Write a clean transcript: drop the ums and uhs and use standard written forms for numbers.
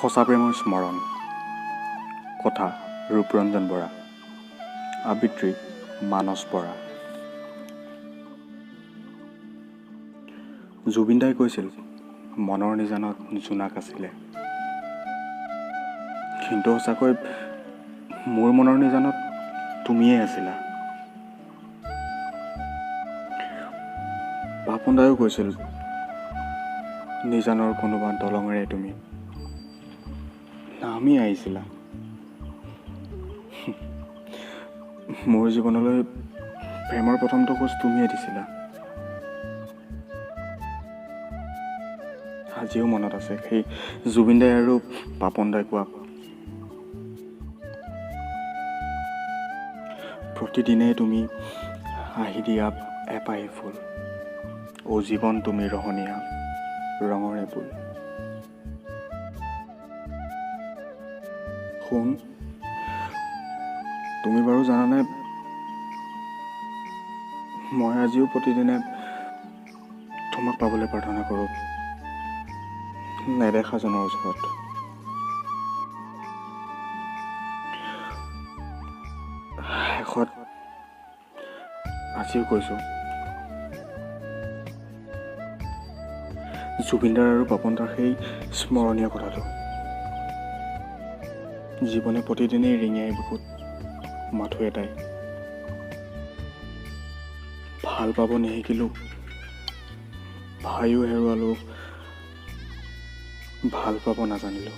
সঁচা প্ৰেমৰ স্মৰণ। কথা ৰূপৰঞ্জন বৰা। আবৃত্তি মানস বৰা। জুবিন দাই কৈছিল মনৰ নিজানত জোনাক আছিলে, কিন্তু সঁচাকৈ মোৰ মনৰ নিজানত তুমিয়ে আছিলা। পাপন দাইও কৈছিল নিজানৰ কোনোবা দলঙেৰে তুমি নামি আহিছিলা। মোৰ জীৱনলৈ প্ৰেমৰ প্ৰথমটো খোজ তুমিয়ে দিছিলা। আজিও মনত আছে সেই জুবিন দাই আৰু পাপন দাই কোৱা, প্ৰতিদিনে তুমি আহি দিয়া এপাহি ফুল, অ জীৱন তুমি ৰহণীয়া ৰঙৰে ফুল। শুন, তুমি বাৰু জানানে মই আজিও প্ৰতিদিনে তোমাক পাবলৈ প্ৰাৰ্থনা কৰোঁ নেদেখাজনৰ ওচৰত। শেষত আজিও কৈছোঁ, জুবিনদাৰ আৰু পাপন দাৰ সেই স্মৰণীয় কথাটো জীৱনে প্ৰতিদিনেই ৰিঙিয়াই বুকুত মাথো এটাই, ভাল পাব নিশিকিলোঁ, ভাইও হেৰুৱালোঁ, ভাল পাব নাজানিলোঁ।